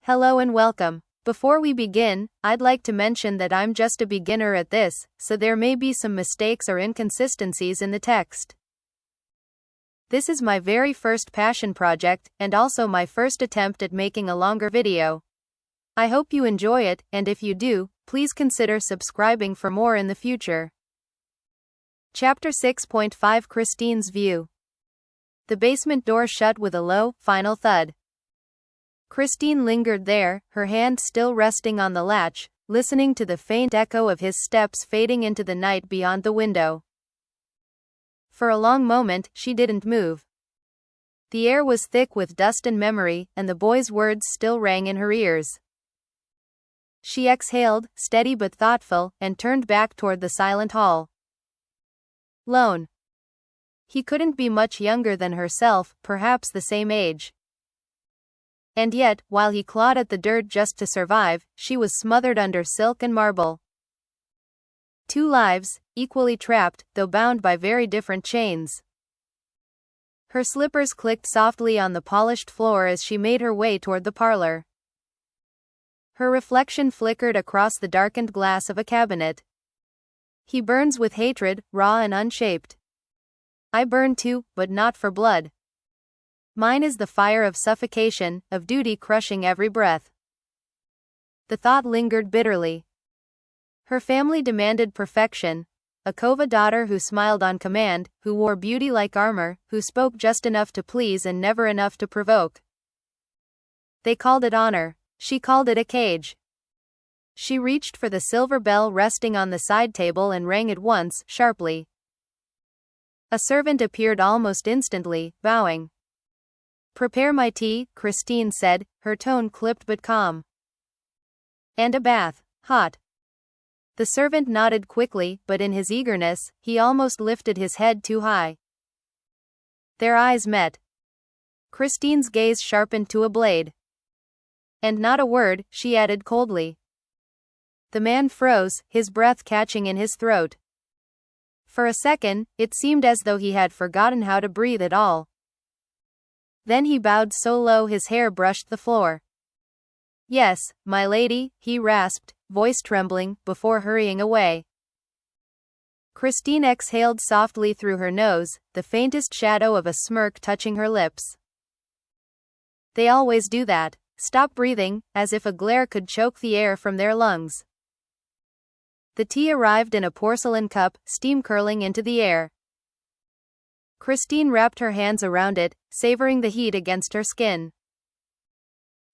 Hello and welcome. Before we begin, I'd like to mention that I'm just a beginner at this, so there may be some mistakes or inconsistencies in the text. This is my very first passion project, and also my first attempt at making a longer video. I hope you enjoy it, and if you do, please consider subscribing for more in the future. Chapter 6.5 Cristine's View. The basement door shut with a low, final thud. Cristine lingered there, her hand still resting on the latch, listening to the faint echo of his steps fading into the night beyond the window. For a long moment, she didn't move. The air was thick with dust and memory, and the boy's words still rang in her ears. She exhaled, steady but thoughtful, and turned back toward the silent hall. Lone. He couldn't be much younger than herself, perhaps the same age. And yet, while he clawed at the dirt just to survive, she was smothered under silk and marble. Two lives, equally trapped, though bound by very different chains. Her slippers clicked softly on the polished floor as she made her way toward the parlor. Her reflection flickered across the darkened glass of a cabinet. He burns with hatred, raw and unshaped. I burn too, but not for blood. Mine is the fire of suffocation, of duty crushing every breath. The thought lingered bitterly. Her family demanded perfection. A Kova daughter who smiled on command, who wore beauty like armor, who spoke just enough to please and never enough to provoke. They called it honor. She called it a cage. She reached for the silver bell resting on the side table and rang it once, sharply. A servant appeared almost instantly, bowing. "Prepare my tea," Cristine said, her tone clipped but calm. "And a bath. Hot." The servant nodded quickly, but in his eagerness, he almost lifted his head too high. Their eyes met. Cristine's gaze sharpened to a blade. "And not a word," she added coldly. The man froze, his breath catching in his throat. For a second, it seemed as though he had forgotten how to breathe at all. Then he bowed so low his hair brushed the floor. "Yes, my lady," he rasped, voice trembling, before hurrying away. Cristine exhaled softly through her nose, the faintest shadow of a smirk touching her lips. "They always do that. Stop breathing," as if a glare could choke the air from their lungs. The tea arrived in a porcelain cup, steam curling into the air. Cristine wrapped her hands around it, savoring the heat against her skin.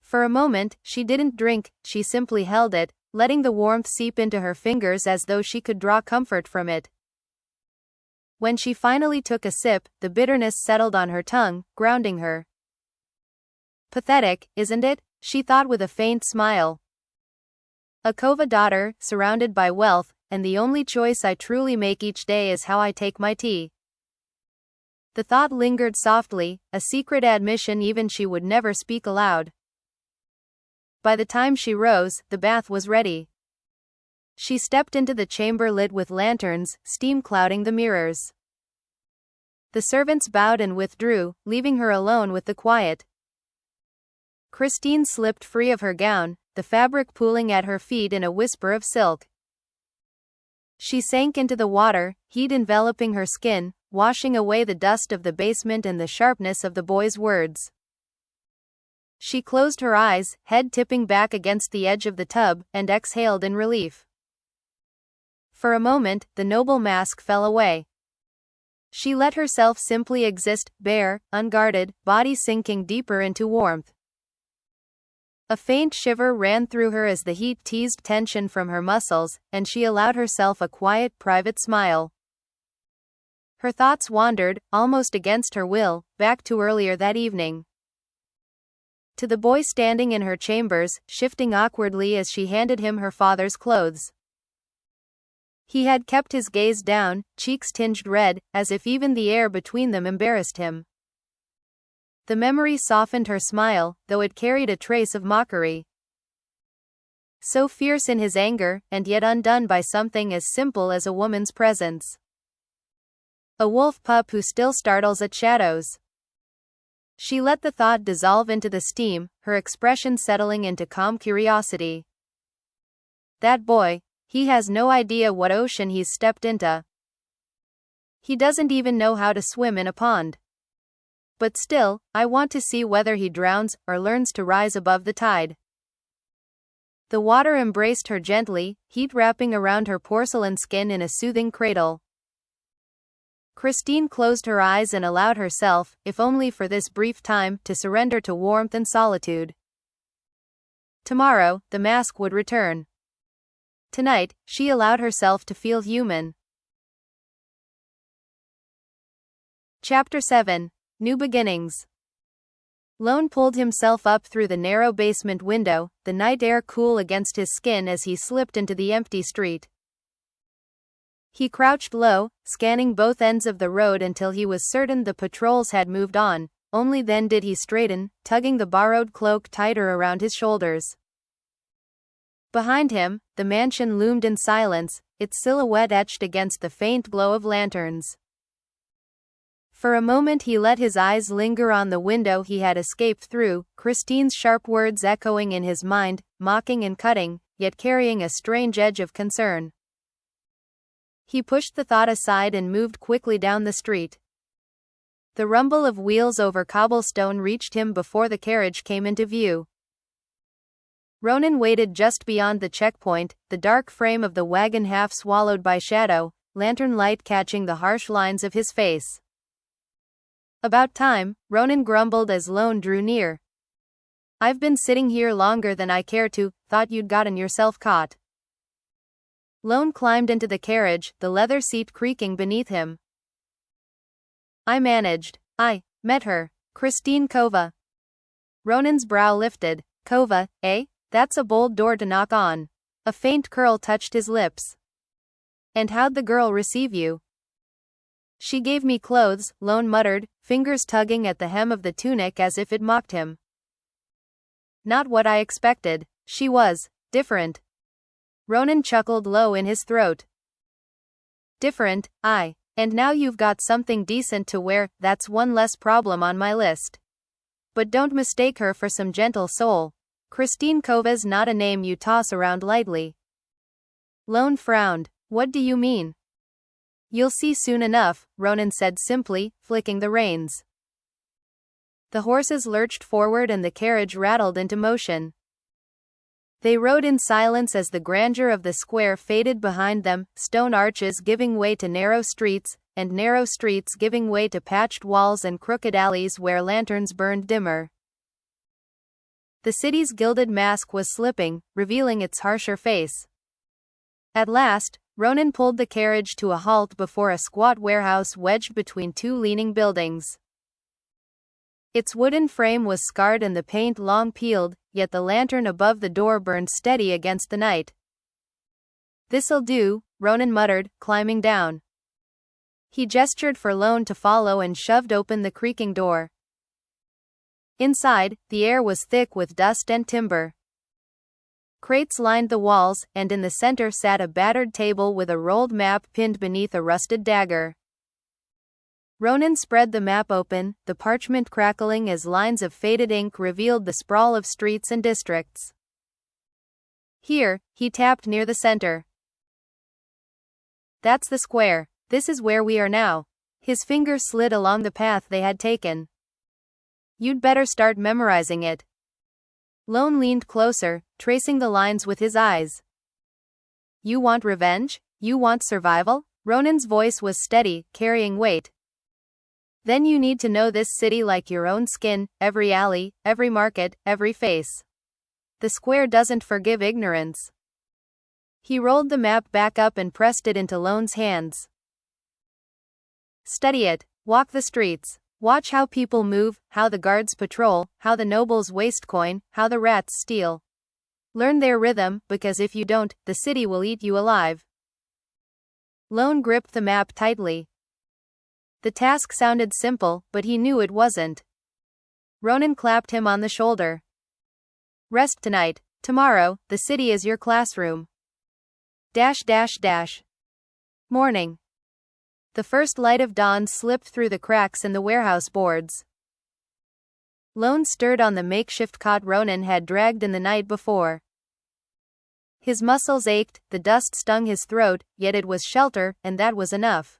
For a moment, she didn't drink, she simply held it, letting the warmth seep into her fingers as though she could draw comfort from it. When she finally took a sip, the bitterness settled on her tongue, grounding her. "Pathetic, isn't it?" she thought with a faint smile. "A Kova daughter, surrounded by wealth, and the only choice I truly make each day is how I take my tea." The thought lingered softly, a secret admission even she would never speak aloud. By the time she rose, the bath was ready. She stepped into the chamber lit with lanterns, steam clouding the mirrors. The servants bowed and withdrew, leaving her alone with the quiet. Cristine slipped free of her gown, the fabric pooling at her feet in a whisper of silk. She sank into the water, heat enveloping her skin, washing away the dust of the basement and the sharpness of the boy's words. She closed her eyes, head tipping back against the edge of the tub, and exhaled in relief. For a moment, the noble mask fell away. She let herself simply exist, bare, unguarded, body sinking deeper into warmth. A faint shiver ran through her as the heat teased tension from her muscles, and she allowed herself a quiet, private smile. Her thoughts wandered, almost against her will, back to earlier that evening. To the boy standing in her chambers, shifting awkwardly as she handed him her father's clothes. He had kept his gaze down, cheeks tinged red, as if even the air between them embarrassed him. The memory softened her smile, though it carried a trace of mockery. So fierce in his anger, and yet undone by something as simple as a woman's presence. A wolf pup who still startles at shadows. She let the thought dissolve into the steam, her expression settling into calm curiosity. That boy, he has no idea what ocean he's stepped into. He doesn't even know how to swim in a pond. But still, I want to see whether he drowns or learns to rise above the tide. The water embraced her gently, heat wrapping around her porcelain skin in a soothing cradle. Cristine closed her eyes and allowed herself, if only for this brief time, to surrender to warmth and solitude. Tomorrow, the mask would return. Tonight, she allowed herself to feel human. Chapter 7. New Beginnings. Lone pulled himself up through the narrow basement window, the night air cool against his skin as he slipped into the empty street. He crouched low, scanning both ends of the road until he was certain the patrols had moved on. Only then did he straighten, tugging the borrowed cloak tighter around his shoulders. Behind him, the mansion loomed in silence, its silhouette etched against the faint glow of lanterns. For a moment he let his eyes linger on the window he had escaped through, Cristine's sharp words echoing in his mind, mocking and cutting, yet carrying a strange edge of concern. He pushed the thought aside and moved quickly down the street. The rumble of wheels over cobblestone reached him before the carriage came into view. Ronan waited just beyond the checkpoint, the dark frame of the wagon half swallowed by shadow, lantern light catching the harsh lines of his face. About time, Ronan grumbled as Lone drew near. I've been sitting here longer than I care to, thought you'd gotten yourself caught. Lone climbed into the carriage, the leather seat creaking beneath him. I managed. I met her. Cristine Kova. Ronan's brow lifted. Kova, eh? That's a bold door to knock on. A faint curl touched his lips. And how'd the girl receive you? She gave me clothes, Lone muttered, fingers tugging at the hem of the tunic as if it mocked him. Not what I expected. She was different. Ronan chuckled low in his throat. Different, aye. And now you've got something decent to wear, that's one less problem on my list. But don't mistake her for some gentle soul. Cristine Kova's not a name you toss around lightly. Lone frowned. What do you mean? You'll see soon enough, Ronan said simply, flicking the reins. The horses lurched forward and the carriage rattled into motion. They rode in silence as the grandeur of the square faded behind them, stone arches giving way to narrow streets, and narrow streets giving way to patched walls and crooked alleys where lanterns burned dimmer. The city's gilded mask was slipping, revealing its harsher face. At last, Ronan pulled the carriage to a halt before a squat warehouse wedged between two leaning buildings. Its wooden frame was scarred and the paint long peeled, yet the lantern above the door burned steady against the night. This'll do, Ronan muttered, climbing down. He gestured for Lone to follow and shoved open the creaking door. Inside, the air was thick with dust and timber. Crates lined the walls, and in the center sat a battered table with a rolled map pinned beneath a rusted dagger. Ronan spread the map open, the parchment crackling as lines of faded ink revealed the sprawl of streets and districts. Here, he tapped near the center. That's the square. This is where we are now. His fingers slid along the path they had taken. You'd better start memorizing it. Lone leaned closer, tracing the lines with his eyes. You want revenge? You want survival? Ronan's voice was steady, carrying weight. Then you need to know this city like your own skin, every alley, every market, every face. The square doesn't forgive ignorance. He rolled the map back up and pressed it into Lone's hands. Study it, walk the streets, watch how people move, how the guards patrol, how the nobles waste coin, how the rats steal. Learn their rhythm, because if you don't, the city will eat you alive. Lone gripped the map tightly. The task sounded simple, but he knew it wasn't. Ronan clapped him on the shoulder. Rest tonight. Tomorrow, the city is your classroom. Morning. The first light of dawn slipped through the cracks in the warehouse boards. Lone stirred on the makeshift cot Ronan had dragged in the night before. His muscles ached, the dust stung his throat, yet it was shelter, and that was enough.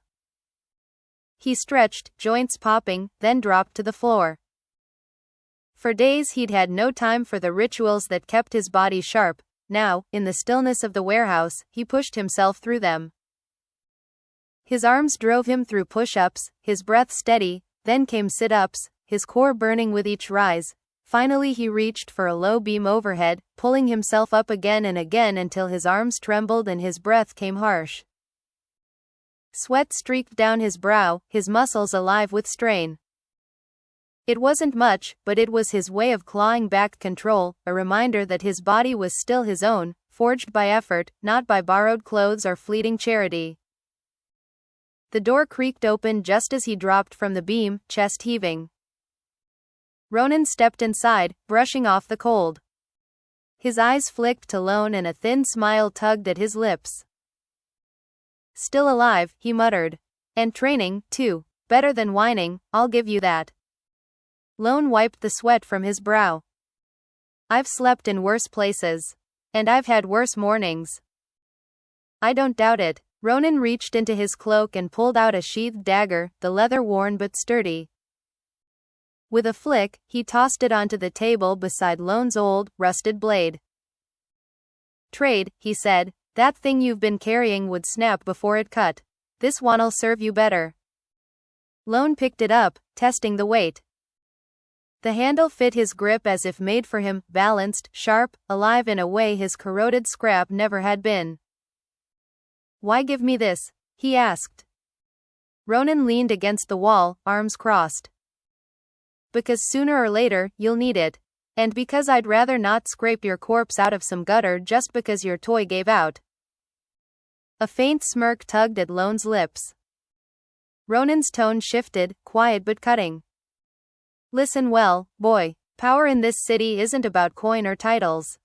He stretched, joints popping, then dropped to the floor. For days he'd had no time for the rituals that kept his body sharp. Now, in the stillness of the warehouse, he pushed himself through them. His arms drove him through push-ups, his breath steady, then came sit-ups, his core burning with each rise. Finally he reached for a low beam overhead, pulling himself up again and again until his arms trembled and his breath came harsh. Sweat streaked down his brow, his muscles alive with strain. It wasn't much, but it was his way of clawing back control, a reminder that his body was still his own, forged by effort, not by borrowed clothes or fleeting charity. The door creaked open just as he dropped from the beam, chest heaving. Ronan stepped inside, brushing off the cold. His eyes flicked to Lone and a thin smile tugged at his lips. Still alive, he muttered. And training, too. Better than whining, I'll give you that. Lone wiped the sweat from his brow. I've slept in worse places. And I've had worse mornings. I don't doubt it. Ronan reached into his cloak and pulled out a sheathed dagger, the leather worn but sturdy. With a flick, he tossed it onto the table beside Lone's old, rusted blade. Trade, he said, that thing you've been carrying would snap before it cut. This one'll serve you better. Lone picked it up, testing the weight. The handle fit his grip as if made for him, balanced, sharp, alive in a way his corroded scrap never had been. Why give me this? He asked. Ronan leaned against the wall, arms crossed. Because sooner or later, you'll need it. And because I'd rather not scrape your corpse out of some gutter just because your toy gave out. A faint smirk tugged at Lone's lips. Ronan's tone shifted, quiet but cutting. Listen well, boy. Power in this city isn't about coin or titles.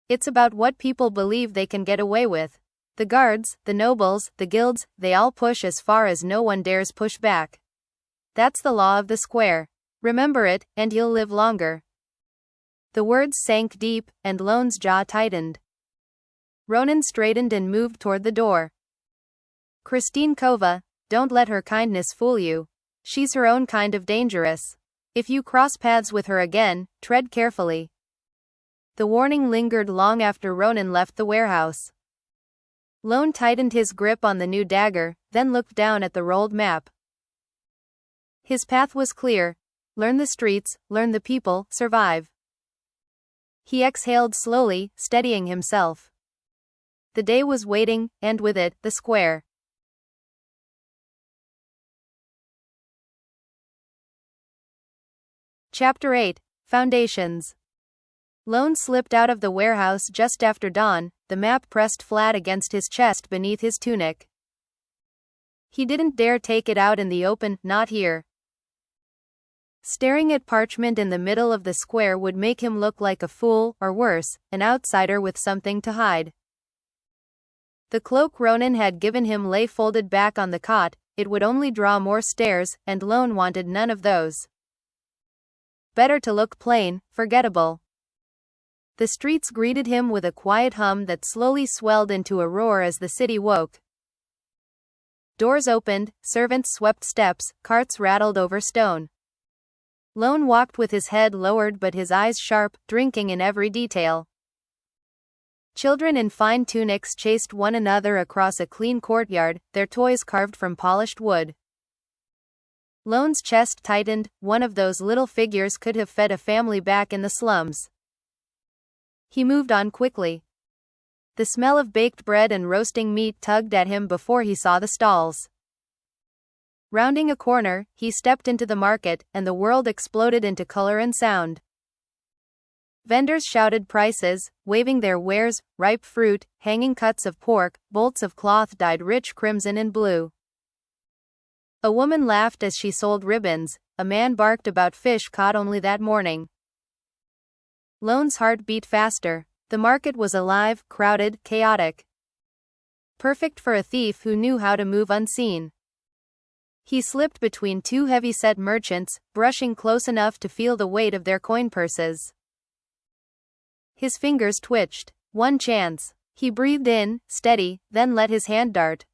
It's about what people believe they can get away with. The guards, the nobles, the guilds, they all push as far as no one dares push back. That's the law of the square. Remember it, and you'll live longer. The words sank deep, and Lone's jaw tightened. Ronan straightened and moved toward the door. Cristine Kova, don't let her kindness fool you. She's her own kind of dangerous. If you cross paths with her again, tread carefully. The warning lingered long after Ronan left the warehouse. Lone tightened his grip on the new dagger, then looked down at the rolled map. His path was clear. Learn the streets, learn the people, survive. He exhaled slowly, steadying himself. The day was waiting, and with it, the square. Chapter 8, Foundations. Lone slipped out of the warehouse just after dawn, the map pressed flat against his chest beneath his tunic. He didn't dare take it out in the open, not here. Staring at parchment in the middle of the square would make him look like a fool, or worse, an outsider with something to hide. The cloak Ronan had given him lay folded back on the cot. It would only draw more stares, and Lone wanted none of those. Better to look plain, forgettable. The streets greeted him with a quiet hum that slowly swelled into a roar as the city woke. Doors opened, servants swept steps, carts rattled over stone. Lone walked with his head lowered but his eyes sharp, drinking in every detail. Children in fine tunics chased one another across a clean courtyard, their toys carved from polished wood. Lone's chest tightened. One of those little figures could have fed a family back in the slums. He moved on quickly. The smell of baked bread and roasting meat tugged at him before he saw the stalls. Rounding a corner, he stepped into the market, and the world exploded into color and sound. Vendors shouted prices, waving their wares, ripe fruit, hanging cuts of pork, bolts of cloth dyed rich crimson and blue. A woman laughed as she sold ribbons, a man barked about fish caught only that morning. Lone's heart beat faster. The market was alive, crowded, chaotic. Perfect for a thief who knew how to move unseen. He slipped between two heavy-set merchants, brushing close enough to feel the weight of their coin purses. His fingers twitched. One chance. He breathed in, steady, then let his hand dart.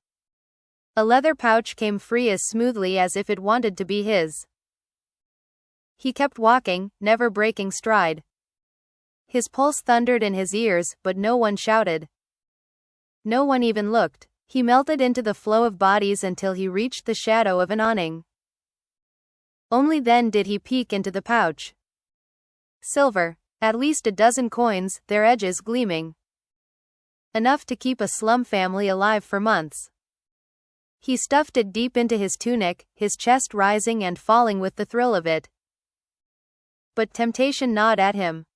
A leather pouch came free as smoothly as if it wanted to be his. He kept walking, never breaking stride. His pulse thundered in his ears, but no one shouted. No one even looked. He melted into the flow of bodies until he reached the shadow of an awning. Only then did he peek into the pouch. Silver. At least a dozen coins, their edges gleaming. Enough to keep a slum family alive for months. He stuffed it deep into his tunic, his chest rising and falling with the thrill of it. But temptation gnawed at him.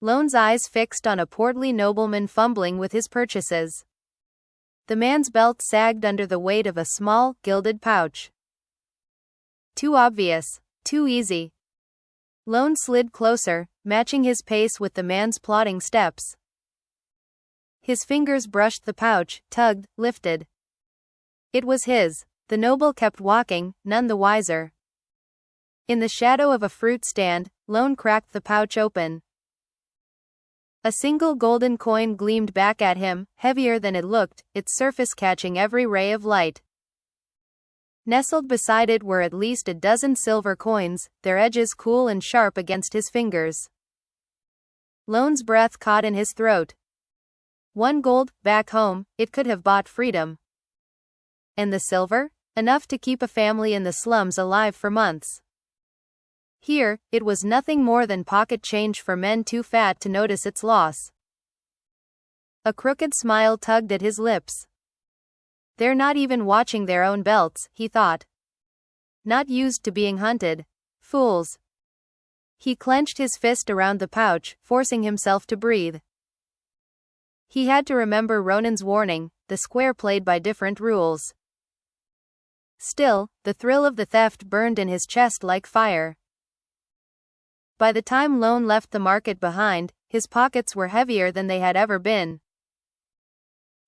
Lone's eyes fixed on a portly nobleman fumbling with his purchases. The man's belt sagged under the weight of a small, gilded pouch. Too obvious. Too easy. Lone slid closer, matching his pace with the man's plodding steps. His fingers brushed the pouch, tugged, lifted. It was his. The noble kept walking, none the wiser. In the shadow of a fruit stand, Lone cracked the pouch open. A single golden coin gleamed back at him, heavier than it looked, its surface catching every ray of light. Nestled beside it were at least a dozen silver coins, their edges cool and sharp against his fingers. Lone's breath caught in his throat. 1 gold, back home, it could have bought freedom. And the silver? Enough to keep a family in the slums alive for months. Here, it was nothing more than pocket change for men too fat to notice its loss. A crooked smile tugged at his lips. They're not even watching their own belts, he thought. Not used to being hunted. Fools. He clenched his fist around the pouch, forcing himself to breathe. He had to remember Ronan's warning, the square played by different rules. Still, the thrill of the theft burned in his chest like fire. By the time Lone left the market behind, his pockets were heavier than they had ever been.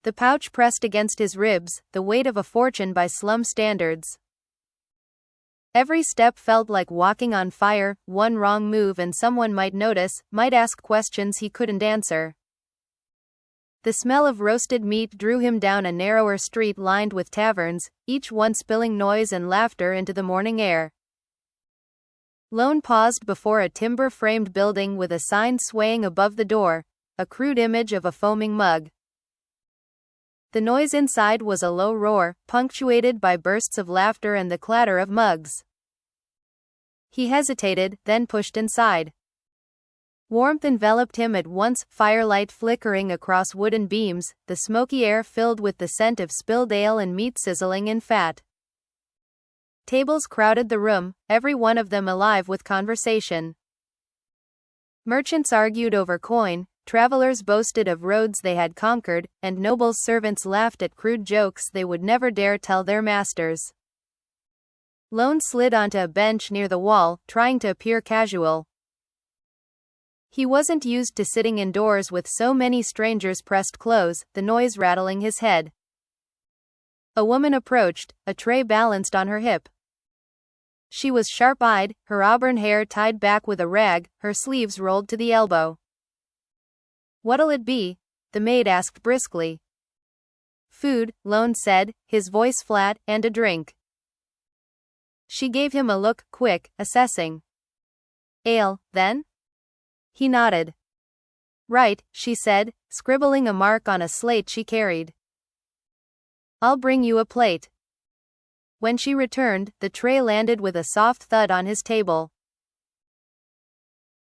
The pouch pressed against his ribs, the weight of a fortune by slum standards. Every step felt like walking on fire, one wrong move and someone might notice, might ask questions he couldn't answer. The smell of roasted meat drew him down a narrower street lined with taverns, each one spilling noise and laughter into the morning air. Lone paused before a timber-framed building with a sign swaying above the door, a crude image of a foaming mug. The noise inside was a low roar, punctuated by bursts of laughter and the clatter of mugs. He hesitated, then pushed inside. Warmth enveloped him at once, firelight flickering across wooden beams, the smoky air filled with the scent of spilled ale and meat sizzling in fat. Tables crowded the room, every one of them alive with conversation. Merchants argued over coin, travelers boasted of roads they had conquered, and nobles' servants laughed at crude jokes they would never dare tell their masters. Lone slid onto a bench near the wall, trying to appear casual. He wasn't used to sitting indoors with so many strangers pressed close, the noise rattling his head. A woman approached, a tray balanced on her hip. She was sharp-eyed, her auburn hair tied back with a rag, her sleeves rolled to the elbow. "What'll it be?" the maid asked briskly. "Food," Lone said, his voice flat, "and a drink." She gave him a look, quick, assessing. "Ale, then?" He nodded. "Right," she said, scribbling a mark on a slate she carried. "I'll bring you a plate." When she returned, the tray landed with a soft thud on his table.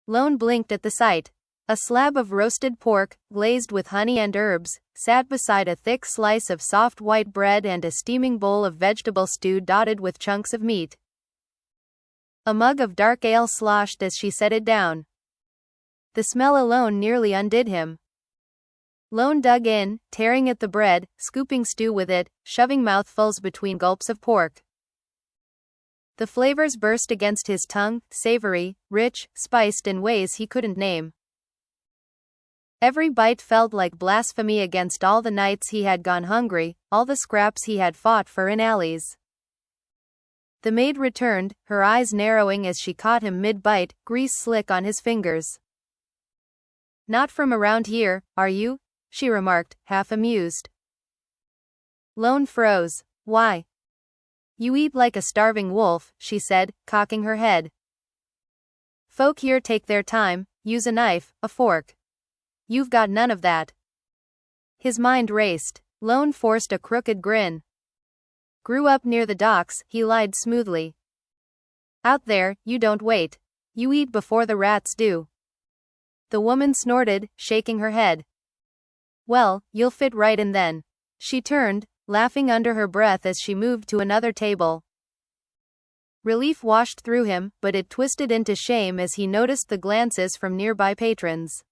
Lone blinked at the sight. A slab of roasted pork, glazed with honey and herbs, sat beside a thick slice of soft white bread and a steaming bowl of vegetable stew dotted with chunks of meat. A mug of dark ale sloshed as she set it down. The smell alone nearly undid him. Lone dug in, tearing at the bread, scooping stew with it, shoving mouthfuls between gulps of pork. The flavors burst against his tongue, savory, rich, spiced in ways he couldn't name. Every bite felt like blasphemy against all the nights he had gone hungry, all the scraps he had fought for in alleys. The maid returned, her eyes narrowing as she caught him mid-bite, grease slick on his fingers. "Not from around here, are you?" she remarked, half amused. Lone froze. "Why?" "You eat like a starving wolf," she said, cocking her head. "Folk here take their time, use a knife, a fork. You've got none of that." His mind raced. Lone forced a crooked grin. "Grew up near the docks," he lied smoothly. "Out there, you don't wait. You eat before the rats do." The woman snorted, shaking her head. "Well, you'll fit right in then." She turned, laughing under her breath as she moved to another table. Relief washed through him, but it twisted into shame as he noticed the glances from nearby patrons.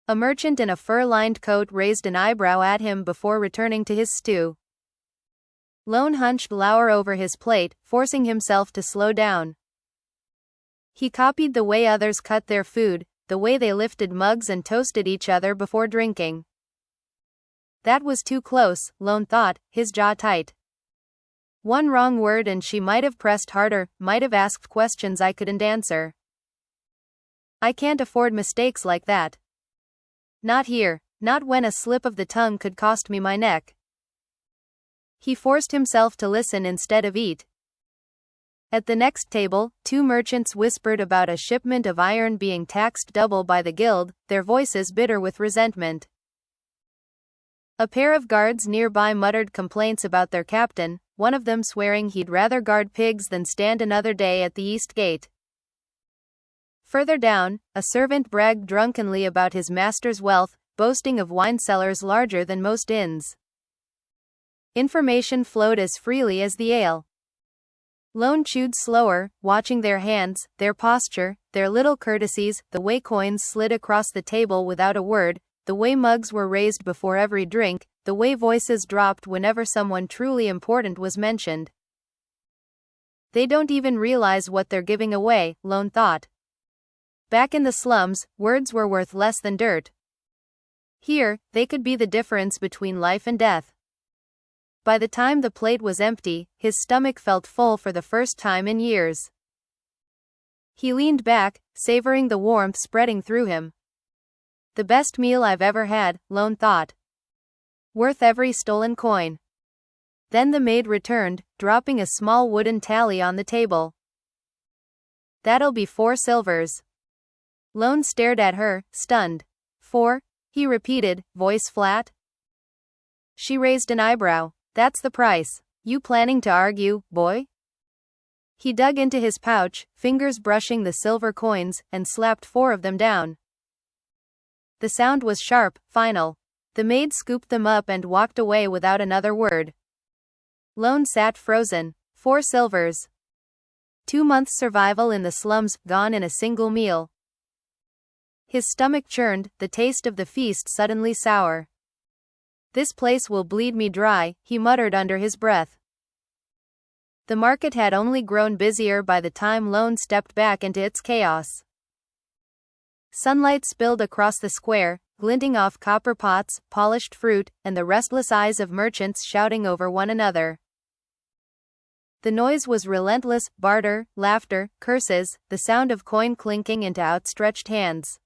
A merchant in a fur-lined coat raised an eyebrow at him before returning to his stew. Lone hunched lower over his plate, forcing himself to slow down. He copied the way others cut their food, the way they lifted mugs and toasted each other before drinking. That was too close, Lone thought, his jaw tight. One wrong word and she might have pressed harder, might have asked questions I couldn't answer. I can't afford mistakes like that. Not here, not when a slip of the tongue could cost me my neck. He forced himself to listen instead of eat. At the next table, two merchants whispered about a shipment of iron being taxed double by the guild, their voices bitter with resentment. A pair of guards nearby muttered complaints about their captain, one of them swearing he'd rather guard pigs than stand another day at the east gate. Further down, a servant bragged drunkenly about his master's wealth, boasting of wine cellars larger than most inns. Information flowed as freely as the ale. Lone chewed slower, watching their hands, their posture, their little courtesies, the way coins slid across the table without a word, the way mugs were raised before every drink, the way voices dropped whenever someone truly important was mentioned. They don't even realize what they're giving away, Lone thought. Back in the slums, words were worth less than dirt. Here, they could be the difference between life and death. By the time the plate was empty, his stomach felt full for the first time in years. He leaned back, savoring the warmth spreading through him. The best meal I've ever had, Lone thought. Worth every stolen coin. Then the maid returned, dropping a small wooden tally on the table. "That'll be 4 silvers." Lone stared at her, stunned. 4? He repeated, voice flat. She raised an eyebrow. "That's the price. You planning to argue, boy?" He dug into his pouch, fingers brushing the silver coins, and slapped 4 of them down. The sound was sharp, final. The maid scooped them up and walked away without another word. Lone sat frozen. 4 silvers. 2 months' survival in the slums, gone in a single meal. His stomach churned, the taste of the feast suddenly sour. "This place will bleed me dry," he muttered under his breath. The market had only grown busier by the time Lone stepped back into its chaos. Sunlight spilled across the square, glinting off copper pots, polished fruit, and the restless eyes of merchants shouting over one another. The noise was relentless, barter, laughter, curses, the sound of coin clinking into outstretched hands.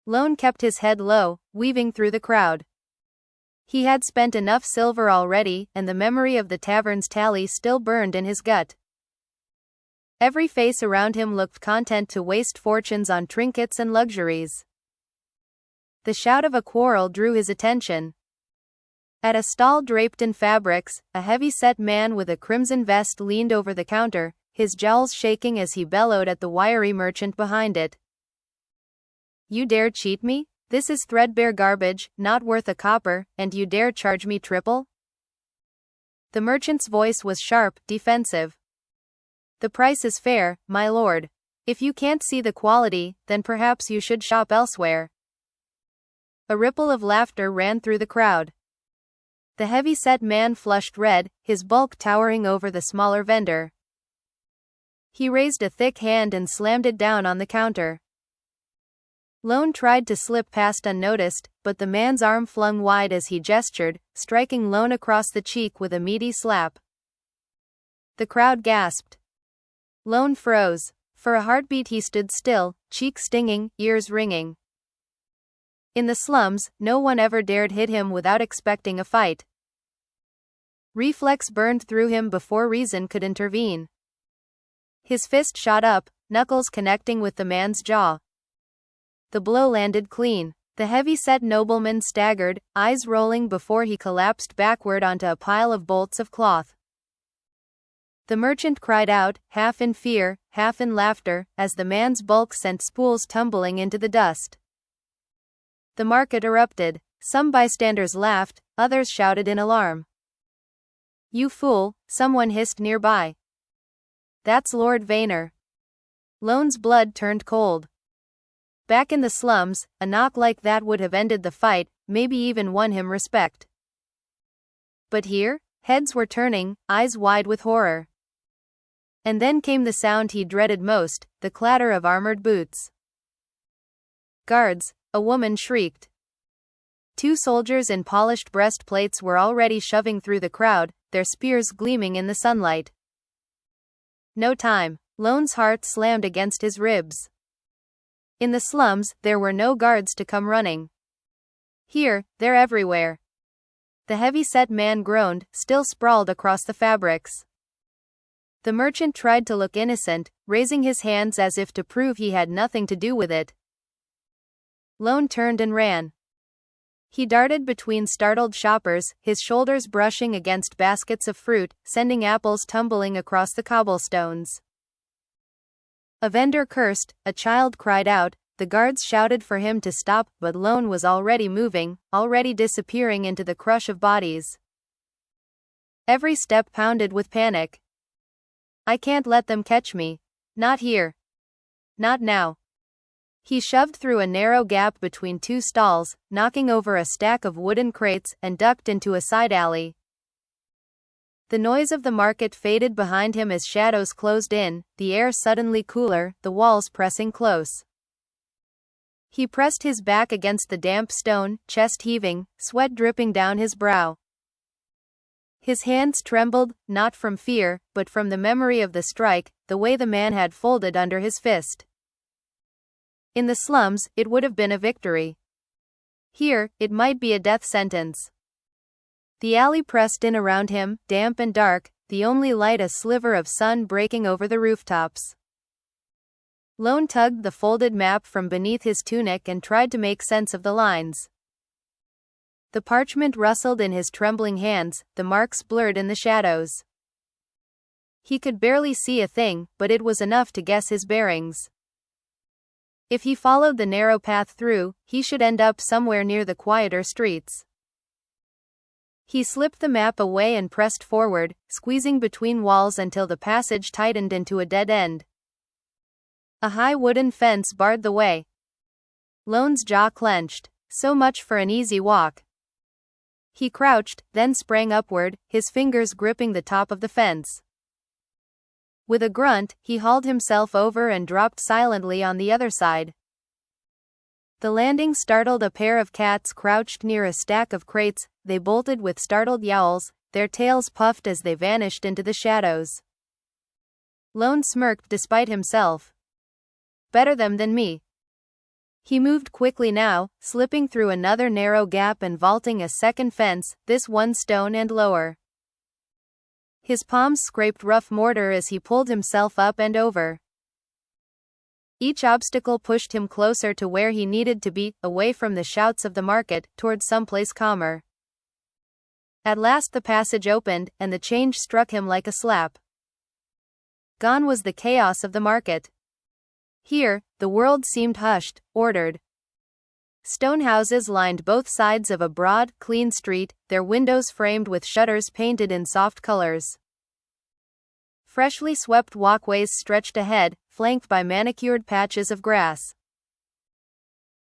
Lone kept his head low, weaving through the crowd. He had spent enough silver already, and the memory of the tavern's tally still burned in his gut. Every face around him looked content to waste fortunes on trinkets and luxuries. The shout of a quarrel drew his attention. At a stall draped in fabrics, a heavy-set man with a crimson vest leaned over the counter, his jowls shaking as he bellowed at the wiry merchant behind it. "You dare cheat me? This is threadbare garbage, not worth a copper, and you dare charge me triple?" The merchant's voice was sharp, defensive. "The price is fair, my lord. If you can't see the quality, then perhaps you should shop elsewhere." A ripple of laughter ran through the crowd. The heavy-set man flushed red, his bulk towering over the smaller vendor. He raised a thick hand and slammed it down on the counter. Lone tried to slip past unnoticed, but the man's arm flung wide as he gestured, striking Lone across the cheek with a meaty slap. The crowd gasped. Lone froze. For a heartbeat he stood still, cheeks stinging, ears ringing. In the slums, no one ever dared hit him without expecting a fight. Reflex burned through him before reason could intervene. His fist shot up, knuckles connecting with the man's jaw. The blow landed clean. The heavy-set nobleman staggered, eyes rolling before he collapsed backward onto a pile of bolts of cloth. The merchant cried out, half in fear, half in laughter, as the man's bulk sent spools tumbling into the dust. The market erupted. Some bystanders laughed, others shouted in alarm. "You fool," someone hissed nearby. "That's Lord Vaynor." Lone's blood turned cold. Back in the slums, a knock like that would have ended the fight, maybe even won him respect. But here, heads were turning, eyes wide with horror. And then came the sound he dreaded most, the clatter of armored boots. "Guards!" a woman shrieked. Two soldiers in polished breastplates were already shoving through the crowd, their spears gleaming in the sunlight. No time. Lone's heart slammed against his ribs. In the slums, there were no guards to come running. Here, they're everywhere. The heavy-set man groaned, still sprawled across the fabrics. The merchant tried to look innocent, raising his hands as if to prove he had nothing to do with it. Lone turned and ran. He darted between startled shoppers, his shoulders brushing against baskets of fruit, sending apples tumbling across the cobblestones. A vendor cursed, a child cried out, the guards shouted for him to stop, but Lone was already moving, already disappearing into the crush of bodies. Every step pounded with panic. "I can't let them catch me. Not here. Not now." He shoved through a narrow gap between two stalls, knocking over a stack of wooden crates, and ducked into a side alley. The noise of the market faded behind him as shadows closed in, the air suddenly cooler, the walls pressing close. He pressed his back against the damp stone, chest heaving, sweat dripping down his brow. His hands trembled, not from fear, but from the memory of the strike, the way the man had folded under his fist. In the slums, it would have been a victory. Here, it might be a death sentence. The alley pressed in around him, damp and dark, the only light a sliver of sun breaking over the rooftops. Lone tugged the folded map from beneath his tunic and tried to make sense of the lines. The parchment rustled in his trembling hands, the marks blurred in the shadows. He could barely see a thing, but it was enough to guess his bearings. If he followed the narrow path through, he should end up somewhere near the quieter streets. He slipped the map away and pressed forward, squeezing between walls until the passage tightened into a dead end. A high wooden fence barred the way. Lone's jaw clenched. So much for an easy walk. He crouched, then sprang upward, his fingers gripping the top of the fence. With a grunt, he hauled himself over and dropped silently on the other side. The landing startled a pair of cats crouched near a stack of crates. They bolted with startled yowls, their tails puffed as they vanished into the shadows. Lone smirked despite himself. "Better them than me." He moved quickly now, slipping through another narrow gap and vaulting a second fence, this one stone and lower. His palms scraped rough mortar as he pulled himself up and over. Each obstacle pushed him closer to where he needed to be, away from the shouts of the market, toward someplace calmer. At last the passage opened, and the change struck him like a slap. Gone was the chaos of the market. Here, the world seemed hushed, ordered. Stone houses lined both sides of a broad, clean street, their windows framed with shutters painted in soft colors. Freshly swept walkways stretched ahead, flanked by manicured patches of grass.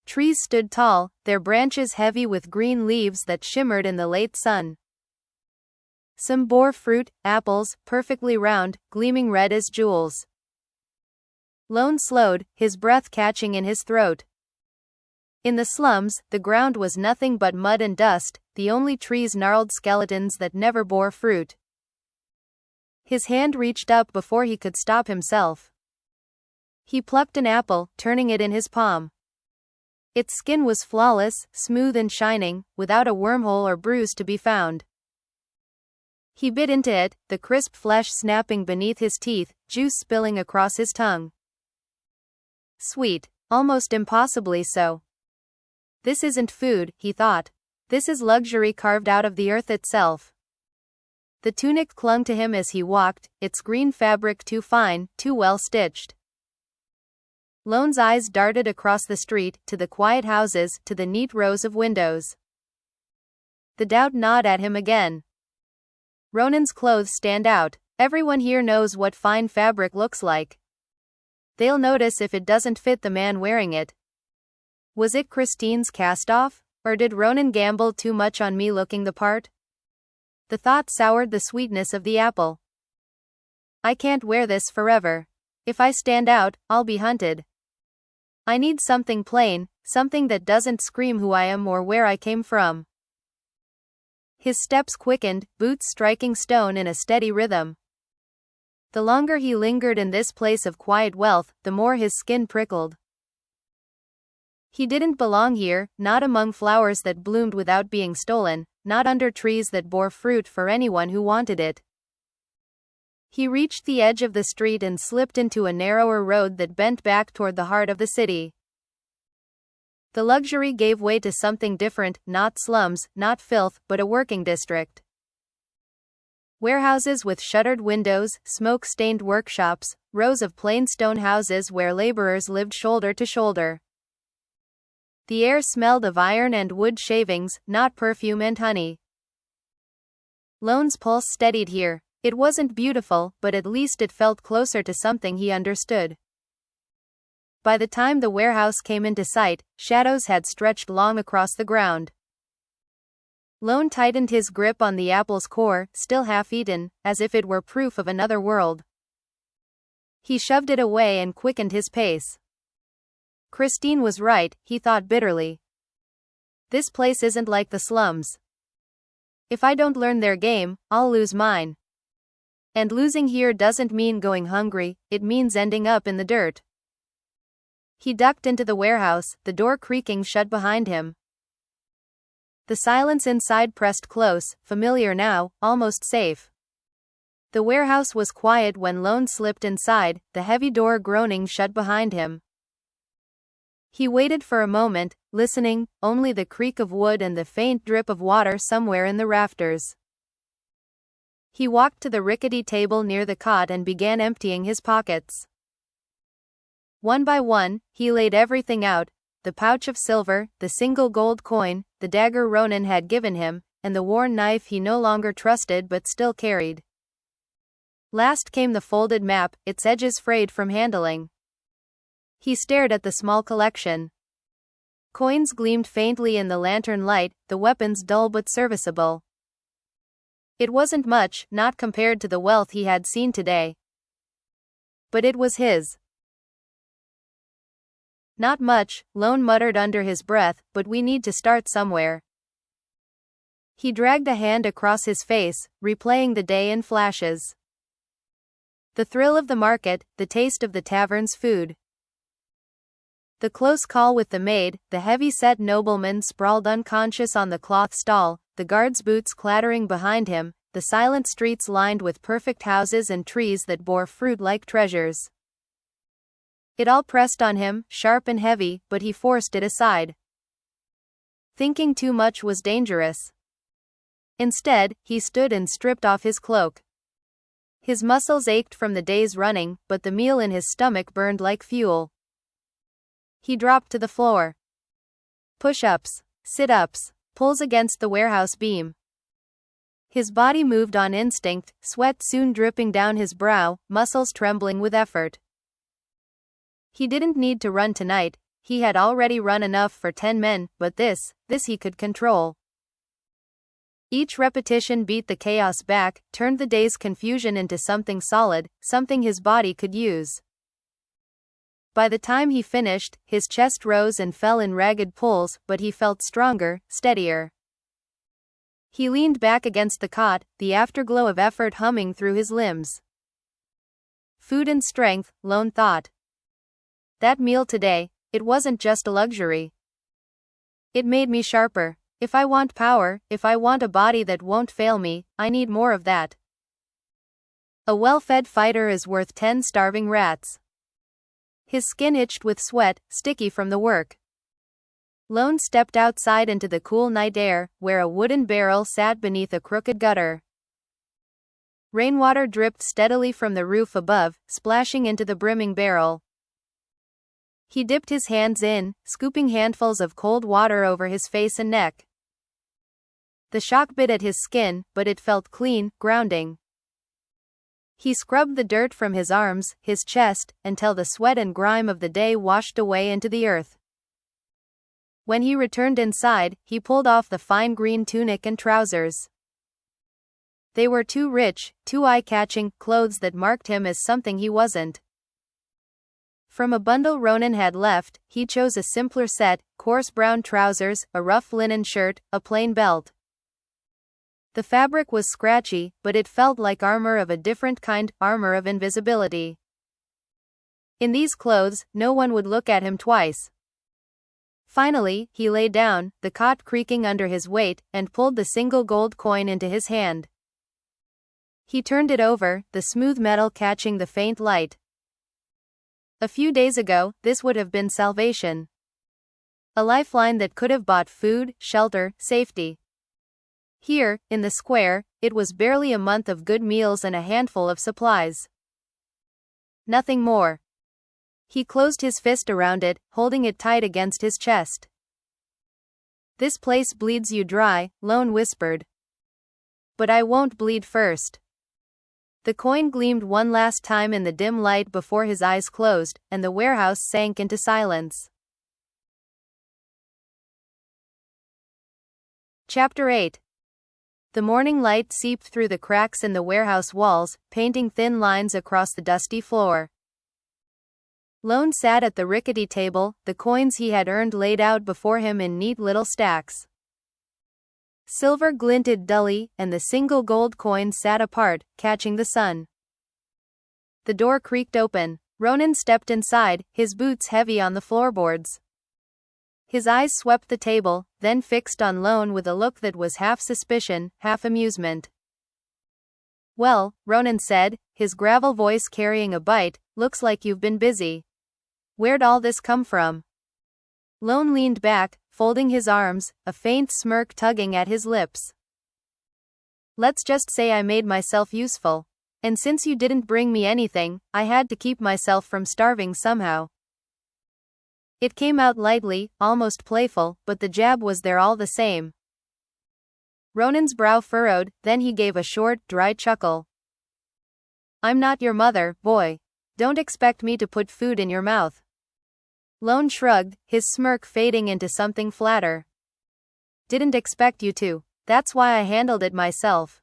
Trees stood tall, their branches heavy with green leaves that shimmered in the late sun. Some bore fruit, apples, perfectly round, gleaming red as jewels. Lone slowed, his breath catching in his throat. In the slums, the ground was nothing but mud and dust, the only trees gnarled skeletons that never bore fruit. His hand reached up before he could stop himself. He plucked an apple, turning it in his palm. Its skin was flawless, smooth and shining, without a wormhole or bruise to be found. He bit into it, the crisp flesh snapping beneath his teeth, juice spilling across his tongue. Sweet, almost impossibly so. This isn't food, he thought. This is luxury carved out of the earth itself. The tunic clung to him as he walked, its green fabric too fine, too well stitched. Lone's eyes darted across the street, to the quiet houses, to the neat rows of windows. The doubt gnawed at him again. Ronan's clothes stand out. Everyone here knows what fine fabric looks like. They'll notice if it doesn't fit the man wearing it. Was it Cristine's cast-off? Or did Ronan gamble too much on me looking the part? The thought soured the sweetness of the apple. I can't wear this forever. If I stand out, I'll be hunted. I need something plain, something that doesn't scream who I am or where I came from. His steps quickened, boots striking stone in a steady rhythm. The longer he lingered in this place of quiet wealth, the more his skin prickled. He didn't belong here, not among flowers that bloomed without being stolen, not under trees that bore fruit for anyone who wanted it. He reached the edge of the street and slipped into a narrower road that bent back toward the heart of the city. The luxury gave way to something different, not slums, not filth, but a working district. Warehouses with shuttered windows, smoke-stained workshops, rows of plain stone houses where laborers lived shoulder to shoulder. The air smelled of iron and wood shavings, not perfume and honey. Lone's pulse steadied here. It wasn't beautiful, but at least it felt closer to something he understood. By the time the warehouse came into sight, shadows had stretched long across the ground. Lone tightened his grip on the apple's core, still half-eaten, as if it were proof of another world. He shoved it away and quickened his pace. Cristine was right, he thought bitterly. This place isn't like the slums. If I don't learn their game, I'll lose mine. And losing here doesn't mean going hungry, it means ending up in the dirt. He ducked into the warehouse, the door creaking shut behind him. The silence inside pressed close, familiar now, almost safe. The warehouse was quiet when Lone slipped inside, the heavy door groaning shut behind him. He waited for a moment, listening, only the creak of wood and the faint drip of water somewhere in the rafters. He walked to the rickety table near the cot and began emptying his pockets. One by one, he laid everything out, the pouch of silver, the single gold coin, the dagger Ronan had given him, and the worn knife he no longer trusted but still carried. Last came the folded map, its edges frayed from handling. He stared at the small collection. Coins gleamed faintly in the lantern light, the weapons dull but serviceable. It wasn't much, not compared to the wealth he had seen today. But it was his. Not much, Lone muttered under his breath, but we need to start somewhere. He dragged a hand across his face, replaying the day in flashes. The thrill of the market, the taste of the tavern's food. The close call with the maid, the heavy-set nobleman sprawled unconscious on the cloth stall, the guard's boots clattering behind him, the silent streets lined with perfect houses and trees that bore fruit like treasures. It all pressed on him, sharp and heavy, but he forced it aside. Thinking too much was dangerous. Instead, he stood and stripped off his cloak. His muscles ached from the day's running, but the meal in his stomach burned like fuel. He dropped to the floor. Push-ups, sit-ups, pulls against the warehouse beam. His body moved on instinct, sweat soon dripping down his brow, muscles trembling with effort. He didn't need to run tonight, he had already run enough for 10 men, but this he could control. Each repetition beat the chaos back, turned the day's confusion into something solid, something his body could use. By the time he finished, his chest rose and fell in ragged pulls, but he felt stronger, steadier. He leaned back against the cot, the afterglow of effort humming through his limbs. Food and strength, Lone thought. That meal today, it wasn't just a luxury. It made me sharper. If I want power, if I want a body that won't fail me, I need more of that. A well-fed fighter is worth 10 starving rats. His skin itched with sweat, sticky from the work. Lone stepped outside into the cool night air, where a wooden barrel sat beneath a crooked gutter. Rainwater dripped steadily from the roof above, splashing into the brimming barrel. He dipped his hands in, scooping handfuls of cold water over his face and neck. The shock bit at his skin, but it felt clean, grounding. He scrubbed the dirt from his arms, his chest, until the sweat and grime of the day washed away into the earth. When he returned inside, he pulled off the fine green tunic and trousers. They were too rich, too eye-catching, clothes that marked him as something he wasn't. From a bundle Ronan had left, he chose a simpler set: coarse brown trousers, a rough linen shirt, a plain belt. The fabric was scratchy, but it felt like armor of a different kind, armor of invisibility. In these clothes, no one would look at him twice. Finally, he lay down, the cot creaking under his weight, and pulled the single gold coin into his hand. He turned it over, the smooth metal catching the faint light. A few days ago, this would have been salvation. A lifeline that could have bought food, shelter, safety. Here, in the square, it was barely a month of good meals and a handful of supplies. Nothing more. He closed his fist around it, holding it tight against his chest. "This place bleeds you dry," Lone whispered. "But I won't bleed first." The coin gleamed one last time in the dim light before his eyes closed, and the warehouse sank into silence. Chapter 8. The morning light seeped through the cracks in the warehouse walls, painting thin lines across the dusty floor. Lone sat at the rickety table, the coins he had earned laid out before him in neat little stacks. Silver glinted dully, and the single gold coin sat apart, catching the sun. The door creaked open. Ronan stepped inside, his boots heavy on the floorboards. His eyes swept the table, then fixed on Lone with a look that was half suspicion, half amusement. "Well," Ronan said, his gravel voice carrying a bite, "looks like you've been busy. Where'd all this come from?" Lone leaned back, folding his arms, a faint smirk tugging at his lips. "Let's just say I made myself useful. And since you didn't bring me anything, I had to keep myself from starving somehow." It came out lightly, almost playful, but the jab was there all the same. Ronan's brow furrowed, then he gave a short, dry chuckle. "I'm not your mother, boy. Don't expect me to put food in your mouth." Lone shrugged, his smirk fading into something flatter. "Didn't expect you to. That's why I handled it myself."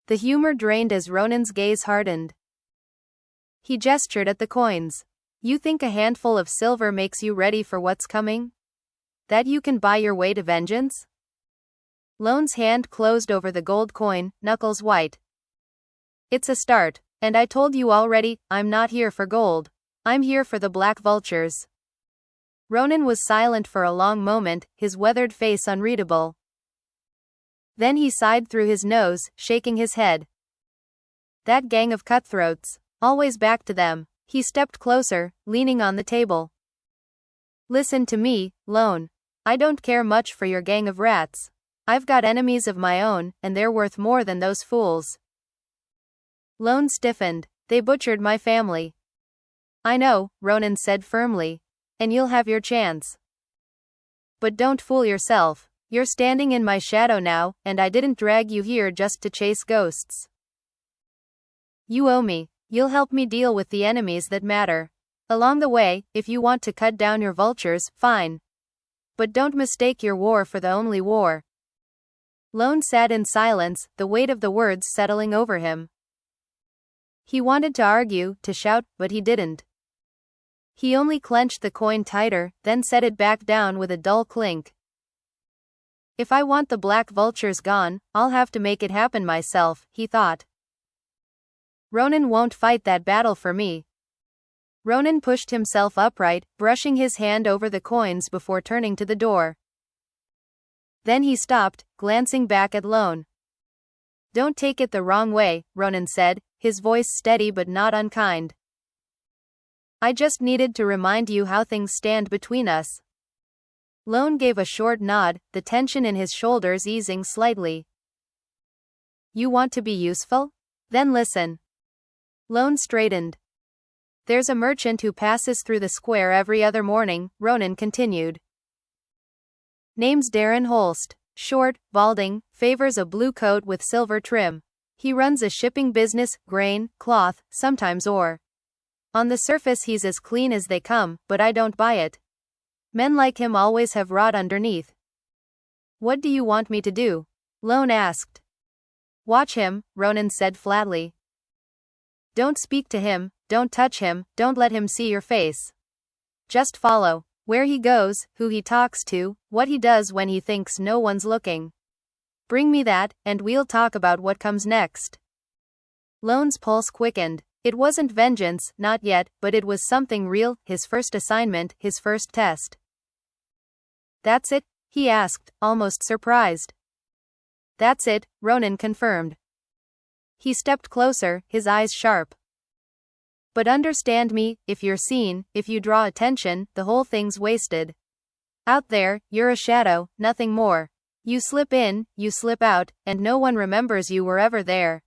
The humor drained as Ronan's gaze hardened. He gestured at the coins. "You think a handful of silver makes you ready for what's coming? That you can buy your way to vengeance?" Lone's hand closed over the gold coin, knuckles white. "It's a start. And I told you already, I'm not here for gold. I'm here for the Black Vultures." Ronan was silent for a long moment, his weathered face unreadable. Then he sighed through his nose, shaking his head. "That gang of cutthroats. Always back to them." He stepped closer, leaning on the table. "Listen to me, Lone. I don't care much for your gang of rats. I've got enemies of my own, and they're worth more than those fools." Lone stiffened. "They butchered my family." "I know," Ronan said firmly. "And you'll have your chance. But don't fool yourself. You're standing in my shadow now, and I didn't drag you here just to chase ghosts. You owe me. You'll help me deal with the enemies that matter. Along the way, if you want to cut down your vultures, fine. But don't mistake your war for the only war." Lone sat in silence, the weight of the words settling over him. He wanted to argue, to shout, but he didn't. He only clenched the coin tighter, then set it back down with a dull clink. If I want the Black Vultures gone, I'll have to make it happen myself, he thought. Ronan won't fight that battle for me. Ronan pushed himself upright, brushing his hand over the coins before turning to the door. Then he stopped, glancing back at Lone. Don't take it the wrong way, Ronan said, his voice steady but not unkind. I just needed to remind you how things stand between us. Lone gave a short nod, the tension in his shoulders easing slightly. You want to be useful? Then listen. Lone straightened. There's a merchant who passes through the square every other morning, Ronan continued. Name's Darren Holst. Short, balding, favors a blue coat with silver trim. He runs a shipping business, grain, cloth, sometimes ore. On the surface he's as clean as they come, but I don't buy it. Men like him always have rot underneath. What do you want me to do? Lone asked. Watch him, Ronan said flatly. Don't speak to him, don't touch him, don't let him see your face. Just follow. Where he goes, who he talks to, what he does when he thinks no one's looking. Bring me that, and we'll talk about what comes next. Lone's pulse quickened. It wasn't vengeance, not yet, but it was something real, his first assignment, his first test. That's it? He asked, almost surprised. That's it, Ronan confirmed. He stepped closer, his eyes sharp. But understand me, if you're seen, if you draw attention, the whole thing's wasted. Out there, you're a shadow, nothing more. You slip in, you slip out, and no one remembers you were ever there.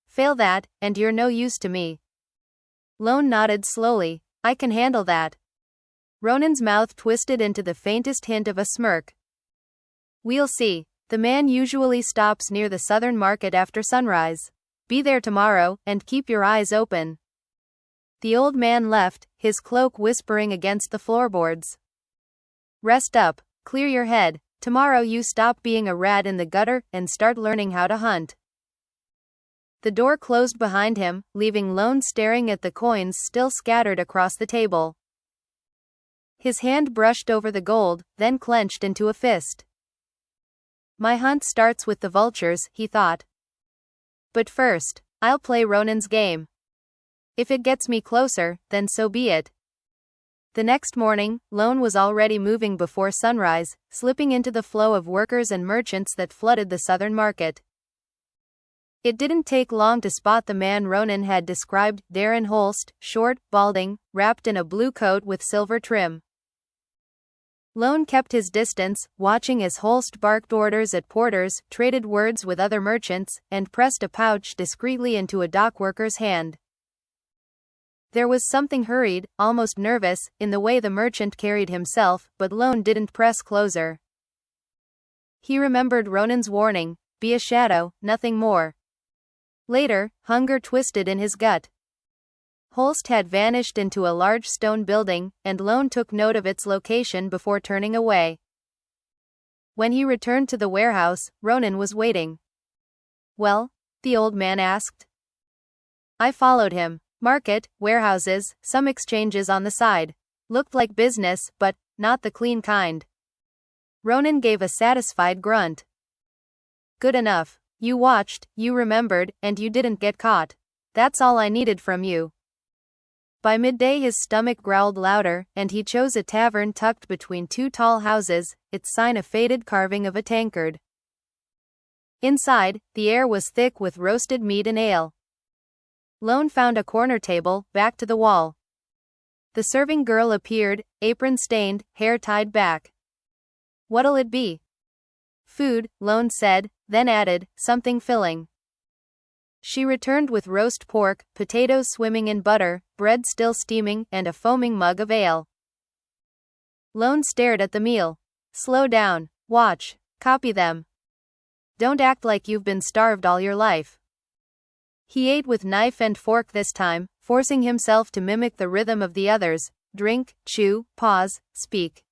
Fail that, and you're no use to me. Lone nodded slowly. I can handle that. Ronan's mouth twisted into the faintest hint of a smirk. We'll see. The man usually stops near the southern market after sunrise. Be there tomorrow, and keep your eyes open. The old man left, his cloak whispering against the floorboards. Rest up, clear your head. Tomorrow you stop being a rat in the gutter and start learning how to hunt. The door closed behind him, leaving Lone staring at the coins still scattered across the table. His hand brushed over the gold, then clenched into a fist. My hunt starts with the vultures, he thought. But first, I'll play Ronan's game. If it gets me closer, then so be it. The next morning, Lone was already moving before sunrise, slipping into the flow of workers and merchants that flooded the southern market. It didn't take long to spot the man Ronan had described, Darren Holst, short, balding, wrapped in a blue coat with silver trim. Lone kept his distance, watching as Holst barked orders at porters, traded words with other merchants, and pressed a pouch discreetly into a dockworker's hand. There was something hurried, almost nervous, in the way the merchant carried himself, but Lone didn't press closer. He remembered Ronan's warning, be a shadow, nothing more. Later, hunger twisted in his gut. Holst had vanished into a large stone building, and Lone took note of its location before turning away. When he returned to the warehouse, Ronan was waiting. Well? The old man asked. I followed him. Market, warehouses, some exchanges on the side. Looked like business, but not the clean kind. Ronan gave a satisfied grunt. Good enough. You watched, you remembered, and you didn't get caught. That's all I needed from you. By midday his stomach growled louder, and he chose a tavern tucked between two tall houses, its sign a faded carving of a tankard. Inside, the air was thick with roasted meat and ale. Lone found a corner table, back to the wall. The serving girl appeared, apron stained, hair tied back. What'll it be? Food, Lone said, then added, something filling. She returned with roast pork, potatoes swimming in butter, bread still steaming, and a foaming mug of ale. Lone stared at the meal. Slow down, watch, copy them. Don't act like you've been starved all your life. He ate with knife and fork this time, forcing himself to mimic the rhythm of the others, drink, chew, pause, speak.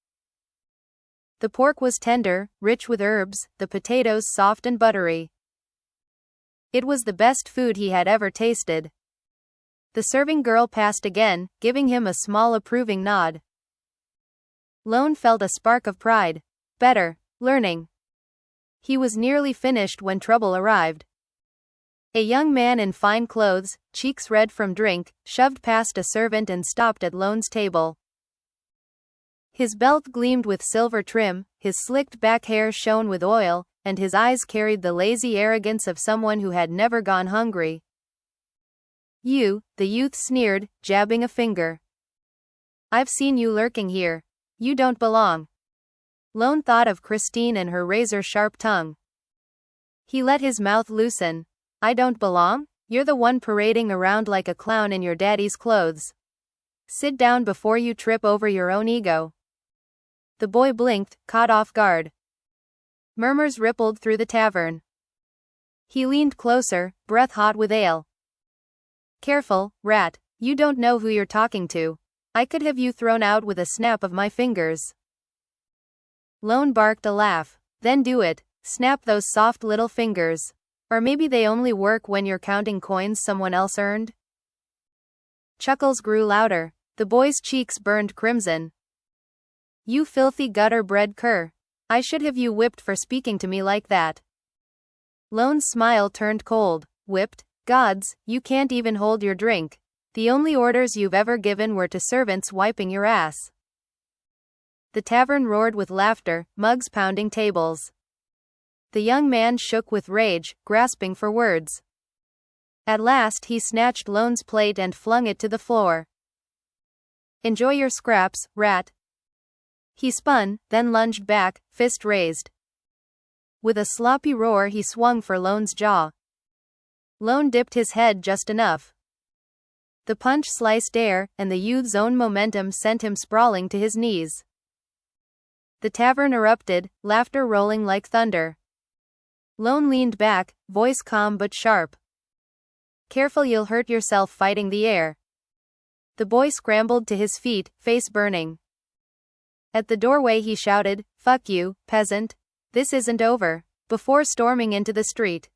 The pork was tender, rich with herbs, the potatoes soft and buttery. It was the best food he had ever tasted. The serving girl passed again, giving him a small approving nod. Lone felt a spark of pride. Better, learning. He was nearly finished when trouble arrived. A young man in fine clothes, cheeks red from drink, shoved past a servant and stopped at Lone's table. His belt gleamed with silver trim, his slicked back hair shone with oil, and his eyes carried the lazy arrogance of someone who had never gone hungry. "You," the youth sneered, jabbing a finger. "I've seen you lurking here. You don't belong." Lone thought of Cristine and her razor-sharp tongue. He let his mouth loosen. "I don't belong? You're the one parading around like a clown in your daddy's clothes. Sit down before you trip over your own ego." The boy blinked, caught off guard. Murmurs rippled through the tavern. He leaned closer, breath hot with ale. "Careful, rat, you don't know who you're talking to. I could have you thrown out with a snap of my fingers." Lone barked a laugh. "Then do it, snap those soft little fingers. Or maybe they only work when you're counting coins someone else earned." Chuckles grew louder. The boy's cheeks burned crimson. "You filthy gutter-bred cur. I should have you whipped for speaking to me like that." Lone's smile turned cold. "Whipped? Gods, you can't even hold your drink. The only orders you've ever given were to servants wiping your ass." The tavern roared with laughter, mugs pounding tables. The young man shook with rage, grasping for words. At last he snatched Lone's plate and flung it to the floor. "Enjoy your scraps, rat." He spun, then lunged back, fist raised. With a sloppy roar he swung for Lone's jaw. Lone dipped his head just enough. The punch sliced air, and the youth's own momentum sent him sprawling to his knees. The tavern erupted, laughter rolling like thunder. Lone leaned back, voice calm but sharp. "Careful, you'll hurt yourself fighting the air." The boy scrambled to his feet, face burning. At the doorway he shouted, "Fuck you, peasant. This isn't over," before storming into the street.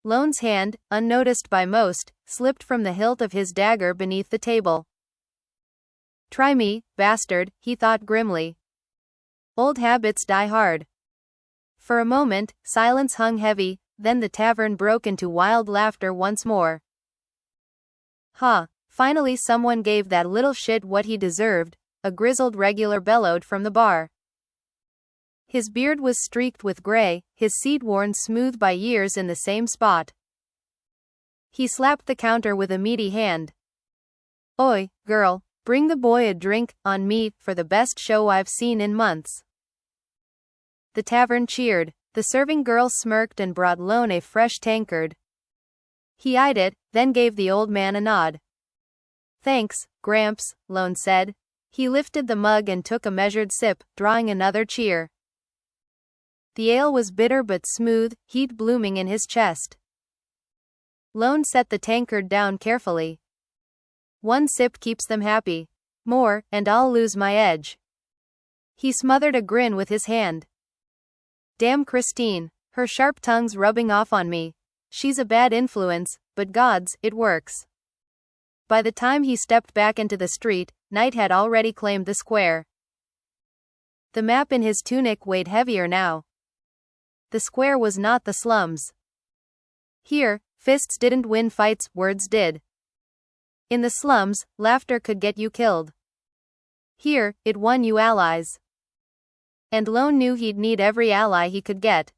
Lone's hand, unnoticed by most, slipped from the hilt of his dagger beneath the table. "Try me, bastard," he thought grimly. "Old habits die hard." For a moment, silence hung heavy, then the tavern broke into wild laughter once more. "Huh, finally someone gave that little shit what he deserved," a grizzled regular bellowed from the bar. His beard was streaked with gray, his seat worn smooth by years in the same spot. He slapped the counter with a meaty hand. "Oi, girl, bring the boy a drink, on me, for the best show I've seen in months." The tavern cheered. The serving girl smirked and brought Lone a fresh tankard. He eyed it, then gave the old man a nod. "Thanks, Gramps," Lone said. He lifted the mug and took a measured sip, drawing another cheer. The ale was bitter but smooth, heat blooming in his chest. Lone set the tankard down carefully. "One sip keeps them happy. More, and I'll lose my edge." He smothered a grin with his hand. "Damn Cristine, her sharp tongue's rubbing off on me. She's a bad influence, but gods, it works." By the time he stepped back into the street, night had already claimed the square. The map in his tunic weighed heavier now. The square was not the slums. Here, fists didn't win fights, words did. In the slums, laughter could get you killed. Here, it won you allies. And Lone knew he'd need every ally he could get.